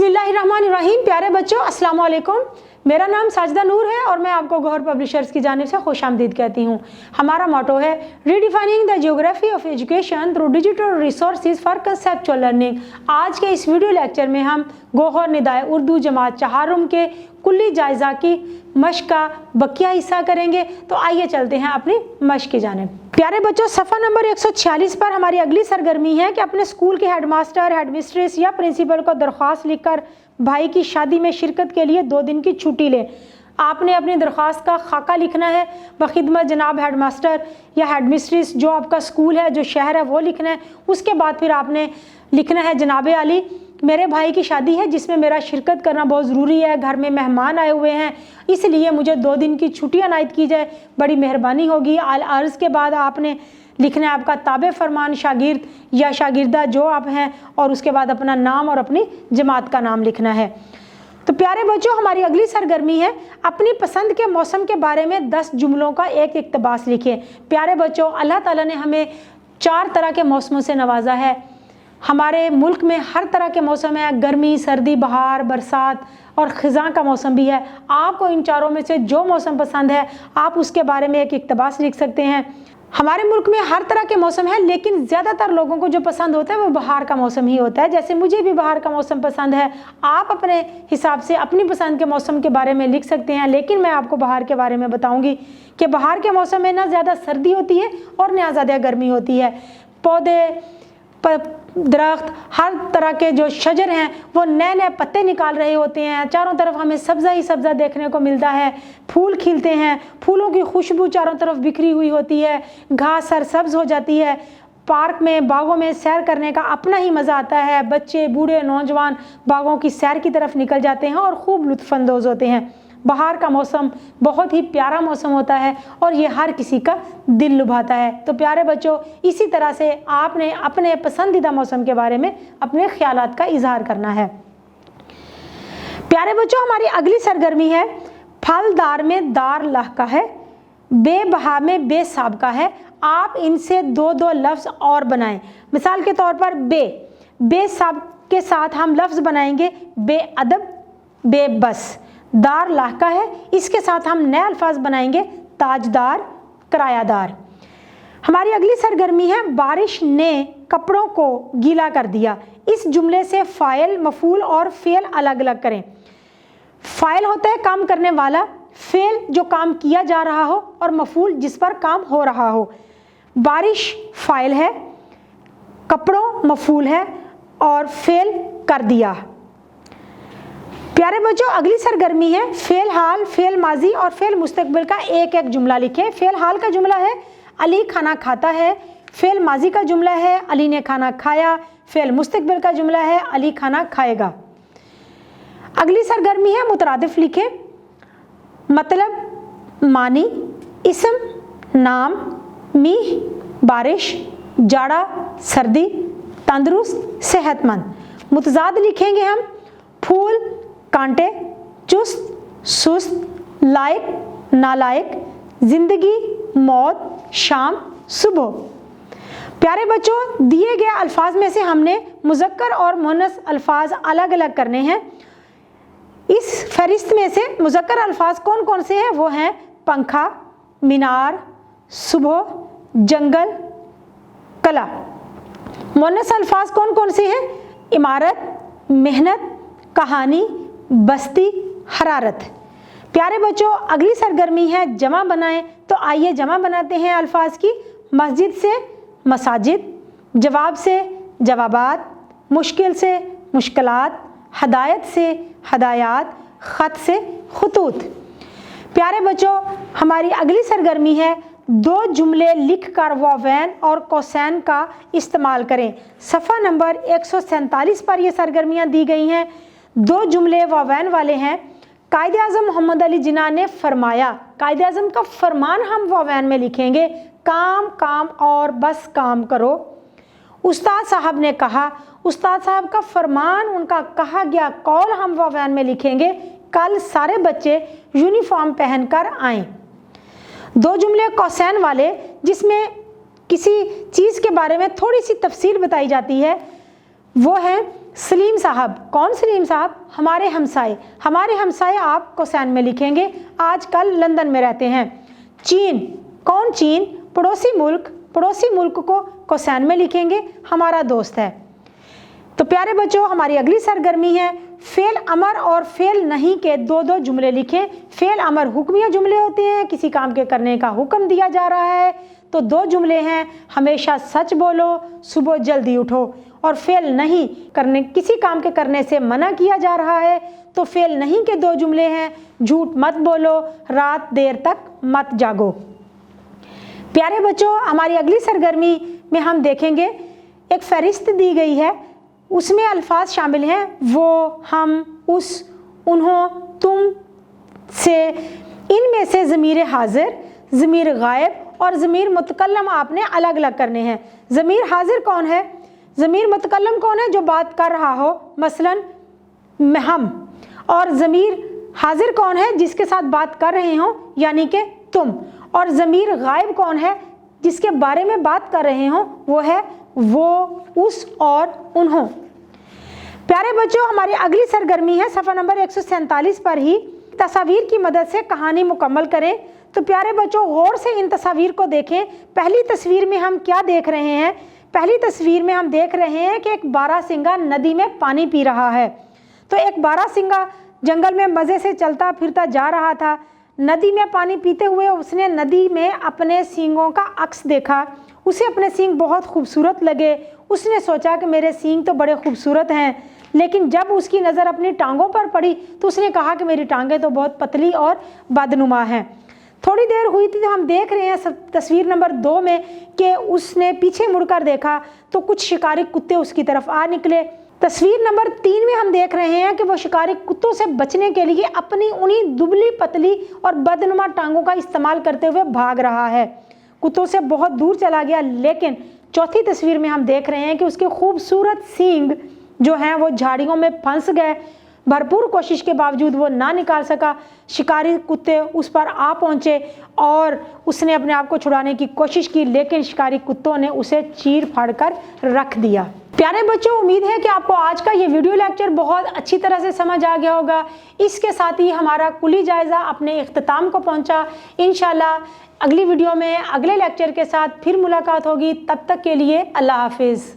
बिस्मिल्लाहिर्रहमानिर्रहीम। प्यारे बच्चों, अस्सलाम वालेकुम। मेरा नाम साजिदा नूर है और मैं आपको गौहर पब्लिशर्स की जानिब से खुशामदीद कहती हूँ। हमारा मोटो है redefining the geography of education through digital resources for conceptual learning. आज के इस वीडियो लेक्चर में हम गौहर निदाए उर्दू जमात चहारुम के कुल्ली जायज़ा की मश्क का बकिया हिस्सा करेंगे। तो आइए चलते हैं अपनी मश्क की जानिब। प्यारे बच्चों, सफ़ा नंबर 146 पर हमारी अगली सरगर्मी है कि अपने स्कूल के हेडमास्टर, हेडमिस्ट्रेस या प्रिंसिपल को दरख्वास्त लिखकर भाई की शादी में शिरकत के लिए 2 दिन की छुट्टी लें। आपने अपनी दरख्वास्त का खाका लिखना है बखिदमत जनाब हेडमास्टर या हेडमिस्ट्रेस, जो आपका स्कूल है, जो शहर है, वो लिखना है। उसके बाद फिर आपने लिखना है जनाब आली, मेरे भाई की शादी है जिसमें मेरा शिरकत करना बहुत ज़रूरी है, घर में मेहमान आए हुए हैं, इसलिए मुझे 2 दिन की छुट्टी अनायत की जाए, बड़ी मेहरबानी होगी। अर्ज़ के बाद आपने लिखना है आपका ताबे फरमान शागिर्द या शागिर्दा जो आप हैं, और उसके बाद अपना नाम और अपनी जमात का नाम लिखना है। तो प्यारे बच्चों, हमारी अगली सरगर्मी है अपनी पसंद के मौसम के बारे में 10 जुमलों का एक इक़्तिबास लिखें। प्यारे बच्चों, अल्लाह ताला ने हमें 4 तरह के मौसमों से नवाजा है। हमारे मुल्क में हर तरह के मौसम है, गर्मी, सर्दी, बहार, बरसात और ख़िज़ां का मौसम भी है। आपको इन चारों में से जो मौसम पसंद है आप उसके बारे में एक इक़्तिबास लिख सकते हैं। हमारे मुल्क में हर तरह के मौसम है, लेकिन ज़्यादातर लोगों को जो पसंद होता है वो बहार का मौसम ही होता है। जैसे मुझे भी बहार का मौसम पसंद है। आप अपने हिसाब से अपनी पसंद के मौसम के बारे में लिख सकते हैं, लेकिन मैं आपको बहार के बारे में बताऊंगी कि बहार के मौसम में ना ज़्यादा सर्दी होती है और ना ज़्यादा गर्मी होती है। पौधे, दरख्त, हर तरह के जो शजर हैं वो नए नए पत्ते निकाल रहे होते हैं। चारों तरफ हमें सब्ज़ा ही सब्ज़ा देखने को मिलता है। फूल खिलते हैं, फूलों की खुशबू चारों तरफ बिखरी हुई होती है, घास सरसब्ज हो जाती है। पार्क में, बागों में सैर करने का अपना ही मज़ा आता है। बच्चे, बूढ़े, नौजवान बागों की सैर की तरफ निकल जाते हैं और खूब लुत्फ़अंदोज़ होते हैं। बहार का मौसम बहुत ही प्यारा मौसम होता है और ये हर किसी का दिल लुभाता है। तो प्यारे बच्चों, इसी तरह से आपने अपने पसंदीदा मौसम के बारे में अपने ख्यालात का इजहार करना है। प्यारे बच्चों, हमारी अगली सरगर्मी है फलदार में दार लहका है, बेबहा में बेसाबका है। आप इनसे 2-2 लफ्ज़ और बनाएं। मिसाल के तौर पर बेसाब के साथ हम लफ्ज़ बनाएंगे बेअदब, बेबस। दार लाहका है, इसके साथ हम नए अल्फाज बनाएंगे ताजदार, किरायादार। हमारी अगली सरगर्मी है बारिश ने कपड़ों को गीला कर दिया। इस जुमले से फ़ाइल, मफ़ूल और फ़ेल अलग अलग करें। फ़ाइल होता है काम करने वाला, फ़ेल जो काम किया जा रहा हो, और मफ़ूल जिस पर काम हो रहा हो। बारिश फ़ाइल है, कपड़ों मफ़ूल है और फ़ेल कर दिया। प्यारे बच्चों, अगली सरगर्मी है फ़ेल हाल, फ़ेल माजी और फ़ेल मुस्तकबिल का एक एक जुमला लिखें। फ़ेल हाल का जुमला है अली खाना खाता है। फ़ेल माजी का जुमला है अली ने खाना खाया। फ़ेल मुस्तकबिल का जुमला है अली खाना खाएगा। अगली सरगर्मी है मुतरादिफ लिखें। मतलब, मानी, इसम, नाम, मीह, बारिश, जाड़ा, सर्दी, तंदुरुस्त, सेहतमंद। मुतजाद लिखेंगे हम फूल, कांटे, चुस्त, सुस्त, लायक, नालायक, जिंदगी, मौत, शाम, सुबह। प्यारे बच्चों, दिए गए अल्फाज में से हमने मुज़क्कर और मुअन्नस अल्फाज अलग अलग करने हैं। इस फहरिस्त में से मुज़क्कर अल्फाज कौन कौन से हैं? वो हैं पंखा, मीनार, सुबह, जंगल, कला। मुअन्नस अल्फाज कौन कौन से हैं? इमारत, मेहनत, कहानी, बस्ती, हरारत। प्यारे बच्चों, अगली सरगर्मी है जमा बनाएं। तो आइए जमा बनाते हैं अल्फाज की। मस्जिद से मसाजिद, जवाब से जवाबात, मुश्किल से मुश्किलात, हदायत से हदायात, ख़त से खुतूत। प्यारे बच्चों, हमारी अगली सरगर्मी है 2 जुमले लिख कर वावैन और कोसैन का इस्तेमाल करें। सफ़ा नंबर 147 पर ये सरगर्मियाँ दी गई हैं। 2 जुमले वावैन वाले हैं। कायदे आज़म मोहम्मद अली जिन्ना ने फरमाया, कायदे आज़म का फरमान हम वावैन में लिखेंगे। काम काम और बस काम करो। उस्ताद साहब ने कहा, उस्ताद साहब का फरमान, उनका कहा गया कौल हम वावैन में लिखेंगे। कल सारे बच्चे यूनिफॉर्म पहनकर आएँ। 2 जुमले कौसैन वाले जिसमें किसी चीज़ के बारे में थोड़ी सी तफसील बताई जाती है, वो है सलीम साहब, कौन सलीम साहब? हमारे हमसाए। हमारे हमसाए आप कोसैन में लिखेंगे, आजकल लंदन में रहते हैं। चीन, कौन चीन? पड़ोसी मुल्क। पड़ोसी मुल्क को कोसैन में लिखेंगे, हमारा दोस्त है। तो प्यारे बच्चों, हमारी अगली सरगर्मी है फेल अमर और फेल नहीं के दो दो जुमले लिखें। फेल अमर हुक्मिया जुमले होते हैं, किसी काम के करने का हुक्म दिया जा रहा है, तो दो जुमले हैं, हमेशा सच बोलो, सुबह जल्दी उठो। और फेल नहीं करने, किसी काम के करने से मना किया जा रहा है, तो फेल नहीं के दो जुमले हैं, झूठ मत बोलो, रात देर तक मत जागो। प्यारे बच्चों, हमारी अगली सरगर्मी में हम देखेंगे एक फहरिस्त दी गई है, उसमें अल्फाज शामिल हैं वो, हम, उस, उन्हों, तुम से। इनमें से ज़मीर हाजिर, ज़मीर गायब और ज़मीर मुतकल्लम आपने अलग अलग करने हैं। ज़मीर हाजिर कौन है? ज़मीर मुतकल्लम कौन है? जो बात कर रहा हो, मसलन हम। और ज़मीर हाजिर कौन है? जिसके साथ बात कर रहे हो, यानी कि तुम। और ज़मीर गायब कौन है? जिसके बारे में बात कर रहे हो, वो है वो, उस और उन्हों। प्यारे बच्चों, हमारी अगली सरगर्मी है सफ़ा नंबर 147 पर ही, तस्वीर की मदद से कहानी मुकम्मल करें। तो प्यारे बच्चों, गौर से इन तस्वीर को देखें। पहली तस्वीर में हम क्या देख रहे हैं? पहली तस्वीर में हम देख रहे हैं कि एक बारहसिंगा नदी में पानी पी रहा है। तो एक बारहसिंगा जंगल में मज़े से चलता फिरता जा रहा था। नदी में पानी पीते हुए उसने नदी में अपने सींगों का अक्स देखा। उसे अपने सींग बहुत खूबसूरत लगे। उसने सोचा कि मेरे सींग तो बड़े खूबसूरत हैं, लेकिन जब उसकी नज़र अपनी टांगों पर पड़ी तो उसने कहा कि मेरी टांगें तो बहुत पतली और बदनुमा हैं। थोड़ी देर हुई थी तो हम देख रहे हैं तस्वीर नंबर 2 में कि उसने पीछे मुड़कर देखा तो कुछ शिकारी कुत्ते उसकी तरफ आ निकले। तस्वीर नंबर 3 में हम देख रहे हैं कि वो शिकारी कुत्तों से बचने के लिए अपनी उन्हीं दुबली पतली और बदनुमा टांगों का इस्तेमाल करते हुए भाग रहा है। कुत्तों से बहुत दूर चला गया, लेकिन चौथी तस्वीर में हम देख रहे हैं कि उसके खूबसूरत सींग जो हैं वो झाड़ियों में फंस गए। भरपूर कोशिश के बावजूद वो ना निकाल सका। शिकारी कुत्ते उस पर आ पहुँचे और उसने अपने आप को छुड़ाने की कोशिश की, लेकिन शिकारी कुत्तों ने उसे चीर फाड़ कर रख दिया। प्यारे बच्चों, उम्मीद है कि आपको आज का ये वीडियो लेक्चर बहुत अच्छी तरह से समझ आ गया होगा। इसके साथ ही हमारा कुली जायज़ा अपने इख्तिताम को पहुंचा। इंशाल्लाह अगली वीडियो में अगले लेक्चर के साथ फिर मुलाकात होगी। तब तक के लिए अल्लाह हाफिज़।